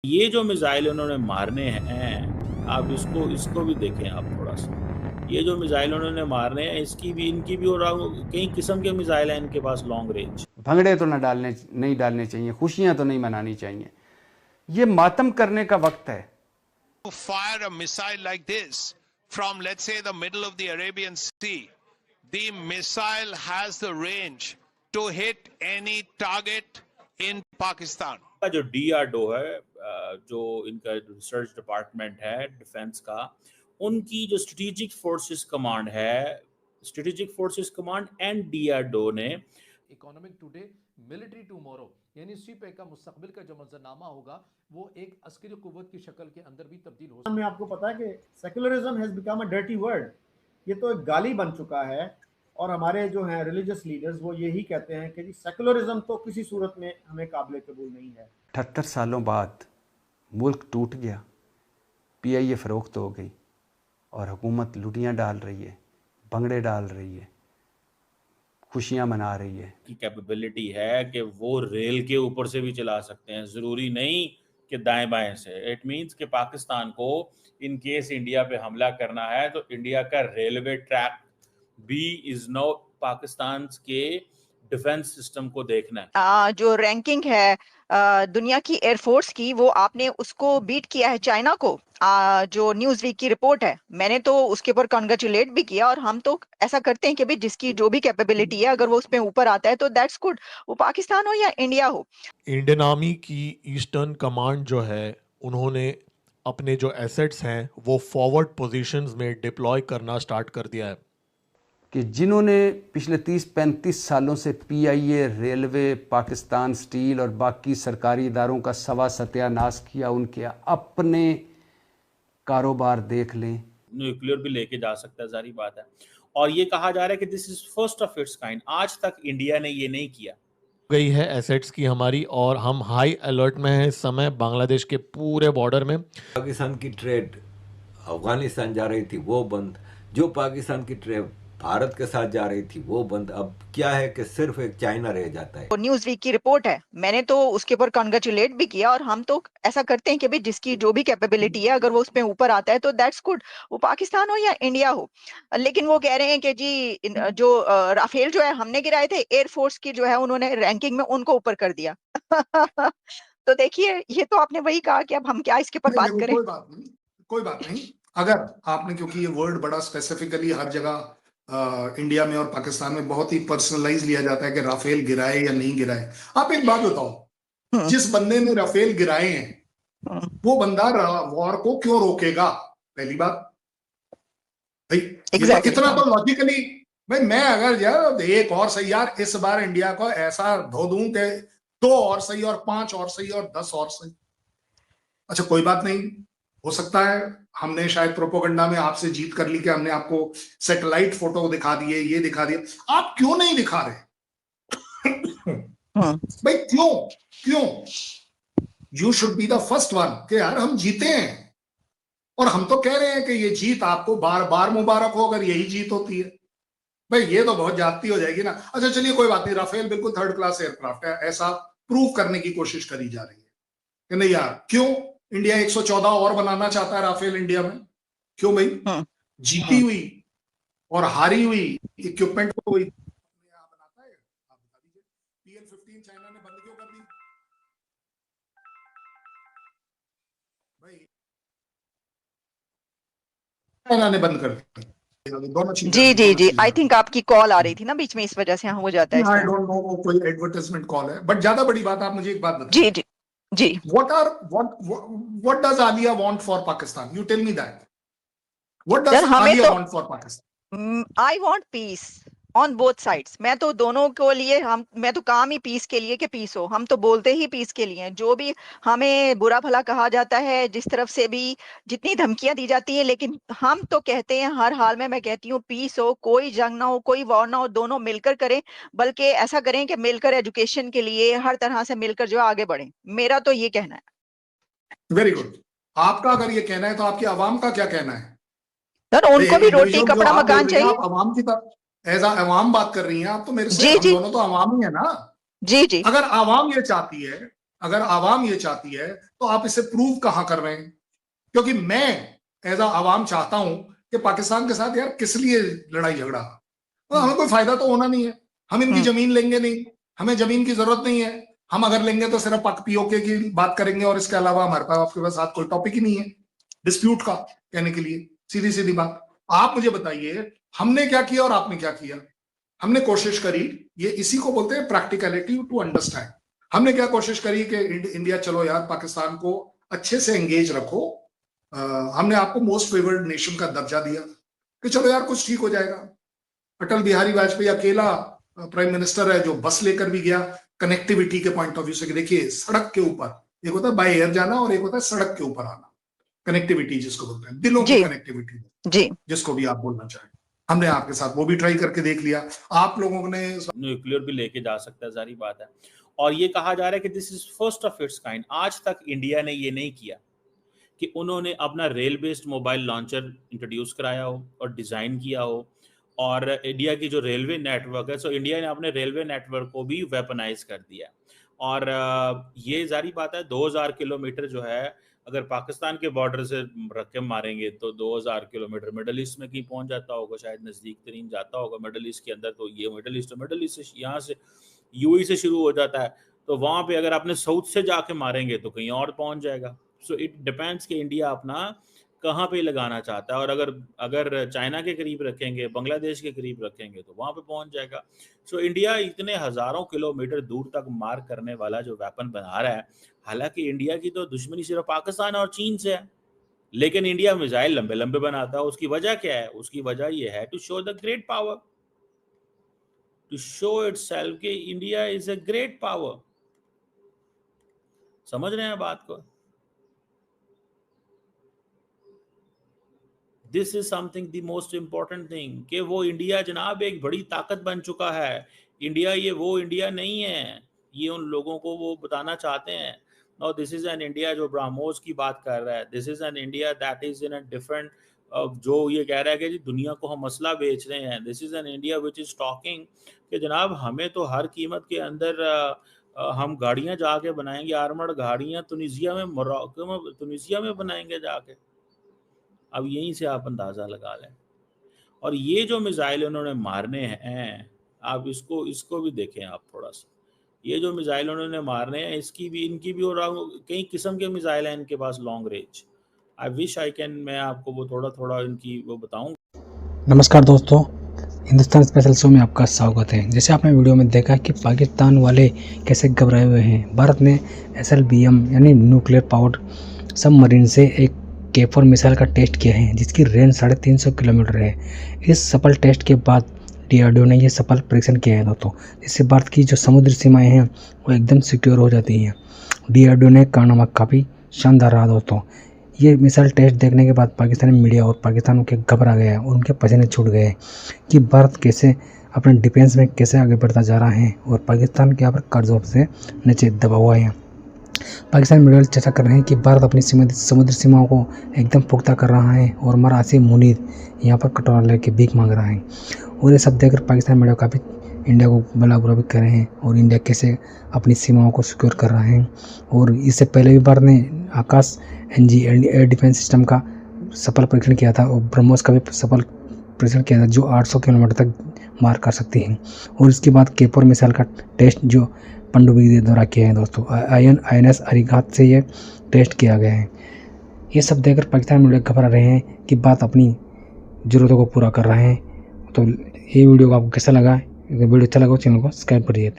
ये जो मिसाइल उन्होंने मारने हैं, आप इसको इसको भी देखें आप थोड़ा-सा। ये जो मिसाइल उन्होंने मारने हैं, इसकी भी इनकी भी और कई किस्म के मिसाइल हैं इनके पास लॉन्ग रेंज। भंगड़े तो नहीं डालने चाहिए, खुशियां तो नहीं मनानी चाहिए। ये मातम करने का वक्त है। To fire a missile like this from, let's say, the middle of the Arabian Sea, the missile has the range to hit any target in Pakistan. का जो DRDO है, जो इनका रिसर्च डिपार्टमेंट है डिफेंस का, उनकी जो स्ट्रेटेजिक फोर्सेस कमांड है, strategic forces command and DRDO ने इकोनॉमिक टुडे मिलिट्री टुमारो यानी सीपे का मुस्तकबिल का जो मंजरनामा होगा वो एक अस्करी कुव्वत की शक्ल के अंदर भी तब्दील हो सकता है। में आपको पता है कि secularism has become a dirty word, ये तो एक गाली बन चुका है। और हमारे जो हैं रिलीजियस लीडर्स वो यही कहते हैं कि जी सेकुलरिज्म तो किसी सूरत में हमें काबिल कबूल नहीं है। 78 सालों बाद मुल्क टूट गया, PIA फरोख्त हो गई और हुकूमत लुटियाँ डाल रही है, भंगड़े डाल रही है, खुशियाँ मना रही है। की कैपेबिलिटी है कि वो रेल के ऊपर से भी चला सकते हैं, ज़रूरी नहीं कि दाएं बाएं से। इट मीन्स कि पाकिस्तान को इन केस इंडिया पे हमला करना है तो इंडिया का रेलवे ट्रैक भी इज नो पाकिस्तान के डिफेंस सिस्टम को देखना है। जो रैंकिंग है दुनिया की एयरफोर्स की, वो आपने उसको बीट किया है चाइना को। जो न्यूज वीक की रिपोर्ट है, मैंने तो उसके ऊपर कॉन्ग्रेचुलेट भी किया। और हम तो ऐसा करते हैं कि भाई जिसकी जो भी कैपेबिलिटी है, अगर वो उसमें ऊपर आता है तो दैट्स गुड, वो पाकिस्तान हो या इंडिया हो। इंडियन आर्मी की ईस्टर्न कमांड जो है, उन्होंने अपने जो एसेट्स हैं वो फॉरवर्ड पोजीशंस में डिप्लॉय करना स्टार्ट कर दिया है कि जिन्होंने पिछले 30-35 सालों से PIA, रेलवे, पाकिस्तान स्टील और बाकी सरकारी इदारों का सवा सत्यानाश किया, उनके अपने कारोबार देख लें। न्यूक्लियर भी लेके जा सकता है, सारी बात है। और ये कहा जा रहा है कि this is first of its kind, आज तक इंडिया ने ये नहीं किया। गई है एसेट्स की हमारी, और हम हाई अलर्ट में हैं इस समय बांग्लादेश के पूरे बॉर्डर में। पाकिस्तान की ट्रेड अफगानिस्तान जा रही थी वो बंद, जो पाकिस्तान की ट्रेड भारत के साथ जा रही थी वो बंद। अब क्या है कि सिर्फ एक चाइना रह जाता है। न्यूज वीक की रिपोर्ट है, मैंने तो उसके ऊपर कॉन्ग्रेचुलेट भी किया। और हम तो ऐसा करते हैं कि भाई जिसकी जो भी कैपेबिलिटी है, अगर वो उसमें ऊपर आता है तो दैट्स गुड, वो पाकिस्तान हो या इंडिया हो। लेकिन वो कह रहे हैं कि जी जो राफेल जो है हमने गिराए थे, एयरफोर्स की जो है उन्होंने रैंकिंग में उनको ऊपर कर दिया। तो देखिए, ये तो आपने वही कहा कि अब हम क्या इसके ऊपर बात करें। कोई बात नहीं। अगर आपने, क्योंकि ये वर्ड बड़ा स्पेसिफिकली हर जगह इंडिया में और पाकिस्तान में बहुत ही पर्सनलाइज लिया जाता है कि राफेल गिराए या नहीं गिराए। आप एक बात बताओ, जिस बंदे ने राफेल गिराए हैं वो बंदा वॉर को क्यों रोकेगा? पहली बात भाई, ये तो इतना तो लॉजिकली, भाई मैं अगर यार एक और सही, यार इस बार इंडिया को ऐसा धो दूं कि 2 और सही और 5 और सही और 10 और सही। अच्छा कोई बात नहीं, हो सकता है हमने शायद प्रोपोगंडा में आपसे जीत कर ली कि हमने आपको सैटेलाइट फोटो दिखा दिए, ये दिखा दिए। आप क्यों नहीं दिखा रहे? भाई क्यों? You should be the first one कि यार हम जीते हैं। और हम तो कह रहे हैं कि ये जीत आपको बार बार मुबारक हो अगर यही जीत होती है। भाई ये तो बहुत ज्यादती हो जाएगी ना। अच्छा चलिए कोई बात नहीं, राफेल बिल्कुल थर्ड क्लास एयरक्राफ्ट है, ऐसा प्रूव करने की कोशिश करी जा रही है कि नहीं यार। क्यों इंडिया 114 और बनाना चाहता है राफेल इंडिया में? क्यों भाई? जीती हुई और हारी हुई इक्विपमेंट को कोई बनाता है? आप बता दीजिए। PL-15 चाइना ने बंद क्यों कर दी भाई? चाइना ने बंद कर दी। दोनों जी, आई थिंक आपकी कॉल आ रही थी ना बीच में, इस वजह से हो जाता है। आई डोंट नो, कोई एडवर्टाइजमेंट कॉल है। बट ज्यादा बड़ी बात, आप मुझे एक बात बताइए। जी what does Alia want for Pakistan? You tell me that. What does Alia want for Pakistan? I want peace on both sides. मैं तो दोनों को लिए, मैं तो काम ही पीस के लिए कि पीस हो। हम तो बोलते ही पीस के लिए हैं। जो भी हमें बुरा भला कहा जाता है, जिस तरफ से भी जितनी धमकियां दी जाती हैं, लेकिन हम तो कहते हैं हर हाल में, मैं कहती हूँ पीस हो, कोई जंग ना हो, कोई वॉर ना हो, दोनों मिलकर करें। बल्कि ऐसा करें कि मिलकर एजुकेशन के लिए हर तरह से मिलकर जो आगे बढ़े। मेरा तो ये कहना है। Very good. आपका अगर ये कहना है तो आपकी आवाम का क्या कहना है? सर उनको भी रोटी कपड़ा मकान चाहिए। आप आवाम की तरफ एज अवाम बात कर रही हैं आप तो मेरे से। हम दोनों तो आवाम ही है ना। जी। अगर आवाम ये चाहती है अगर आवाम ये चाहती है तो आप इसे प्रूव कहां कर रहे हैं? क्योंकि मैं एज आवाम चाहता हूं कि पाकिस्तान के साथ यार किस लिए लड़ाई झगड़ा, तो हमें कोई फायदा तो होना नहीं है। हम इनकी जमीन लेंगे नहीं, हमें जमीन की जरूरत नहीं है। हम अगर लेंगे तो सिर्फ पाक पीओके की बात करेंगे और इसके अलावा हमारे पास आपके पास साथ कोई टॉपिक ही नहीं है डिस्प्यूट का कहने के लिए। सीधी सीधी बात, आप मुझे बताइए हमने क्या किया और आपने क्या किया? हमने कोशिश करी, ये इसी को बोलते हैं प्रैक्टिकलिटी टू अंडरस्टैंड। हमने क्या कोशिश करी कि इंडिया चलो यार पाकिस्तान को अच्छे से एंगेज रखो। हमने आपको मोस्ट फेवर्ड नेशन का दर्जा दिया कि चलो यार कुछ ठीक हो जाएगा। अटल बिहारी वाजपेयी अकेला प्राइम मिनिस्टर है जो बस लेकर भी गया कनेक्टिविटी के पॉइंट ऑफ व्यू से। देखिए सड़क के ऊपर एक होता है बाय एयर जाना और एक होता है सड़क के ऊपर आना, कनेक्टिविटी जिसको बोलते हैं, दिलों की कनेक्टिविटी जी, जिसको भी आप बोलना चाहें। हमने आपके साथ वो भी ट्राई करके देख लिया। आप लोगों ने न्यूक्लियर भी लेके जा सकता है, सारी बात है। और ये कहा जा रहा है कि this is first of its kind. आज तक इंडिया ने ये नहीं किया कि उन्होंने अपना rail based mobile launcher introduce कराया हो और डिजाइन किया हो। और इंडिया की जो रेलवे नेटवर्क है, सो इंडिया ने अपने रेलवे नेटवर्क को भी वेपनाइज कर दिया। और ये जारी बात है 2000 किलोमीटर जो है अगर पाकिस्तान के बॉर्डर से रख के मारेंगे तो 2000 किलोमीटर मिडल ईस्ट में कहीं पहुंच जाता होगा, शायद नज़दीक तरीन जाता होगा मिडल ईस्ट के अंदर। तो ये मिडल ईस्ट से यहाँ से यूएई से शुरू हो जाता है, तो वहाँ पे अगर आपने साउथ से जाके मारेंगे तो कहीं और पहुंच जाएगा। सो इट डिपेंड्स कि इंडिया अपना कहाँ पे लगाना चाहता है। और अगर चाइना के करीब रखेंगे, बांग्लादेश के करीब रखेंगे तो वहाँ पे पहुंच जाएगा। सो इंडिया इतने हज़ारों किलोमीटर दूर तक मार करने वाला जो वेपन बना रहा है, हालांकि इंडिया की तो दुश्मनी सिर्फ पाकिस्तान और चीन से है, लेकिन इंडिया मिसाइल लंबे लंबे बनाता है। उसकी वजह क्या है? उसकी वजह यह है to show the great power, to show itself कि India is a great power. समझ रहे हैं बात को? This is something the most important thing कि वो इंडिया जनाब एक बड़ी ताकत बन चुका है। इंडिया ये वो इंडिया नहीं है, ये उन लोगों को वो बताना चाहते हैं। No, this is an India जो ब्राह्मोस की बात कर रहा है। This is an India that is in a different, जो ये कह रहा है कि जी दुनिया को हम मसला बेच रहे हैं। This is an India which is talking कि जनाब हमें तो हर कीमत के अंदर हम गाड़ियां जाके बनाएंगे, आर्मर्ड गाड़ियां तुनिसिया में, मोरक्को में, तुनिसिया में बनाएंगे जाके। अब यहीं से आप अंदाज़ा लगा लें। और ये जो मिसाइल उन्होंने मारने हैं, आप इसको भी देखें आप थोड़ा सा। ये जो मिसाइल उन्होंने मारने हैं इनकी भी और कई किस्म के मिसाइल हैं इनके पास long range. I wish I can, मैं आपको वो थोड़ा इनकी वो बताऊं। नमस्कार दोस्तों, हिंदुस्तान स्पेशल शो में आपका स्वागत है। जैसे आपने वीडियो में देखा कि पाकिस्तान वाले कैसे घबराए हुए हैं। भारत ने SLBM यानी न्यूक्लियर पावर्ड सबमरीन से एक K4 मिसाइल का टेस्ट किया है जिसकी रेंज 350 किलोमीटर है। इस सफल टेस्ट के बाद DRDO ने यह सफल परीक्षण किया है दोस्तों, जिससे भारत की जो समुद्री सीमाएं हैं वो एकदम सिक्योर हो जाती हैं। DRDO ने कारनामा काफ़ी शानदार रहा दोस्तों। ये मिसाइल टेस्ट देखने के बाद पाकिस्तानी मीडिया और पाकिस्तान के घबरा गया और उनके पसीने छूट गए कि भारत कैसे अपने डिफेंस में कैसे आगे बढ़ता जा रहा है और पाकिस्तान के यहाँ पर कर्जों से नीचे दबा हुआ है। पाकिस्तान मीडिया चर्चा कर रहे हैं कि भारत अपनी समुद्री सीमाओं को एकदम पुख्ता कर रहा है और हमारा आसिम मुनीर यहाँ पर कटोरा लेके भीख मांग रहा है। और ये सब देखकर पाकिस्तान मीडिया काफ़ी इंडिया को भला बुरा भी कर रहे हैं और इंडिया कैसे अपनी सीमाओं को सिक्योर कर रहा है। और इससे पहले भी भारत ने आकाश NG एयर डिफेंस सिस्टम का सफल परीक्षण किया था और ब्रह्मोस का भी सफल परीक्षण किया था जो 800 किलोमीटर तक मार कर सकती है। और इसके बाद K4 मिसाइल का टेस्ट जो पनडुब्बी द्वारा किया है दोस्तों, INS अरिघात से ये टेस्ट किया गया है। ये सब देखकर पाकिस्तान मीडिया घबरा रहे हैं कि बात अपनी ज़रूरतों को पूरा कर रहे हैं। तो ये वीडियो को आपको कैसा लगा? अगर वीडियो अच्छा लगा चैनल को सब्सक्राइब करिए।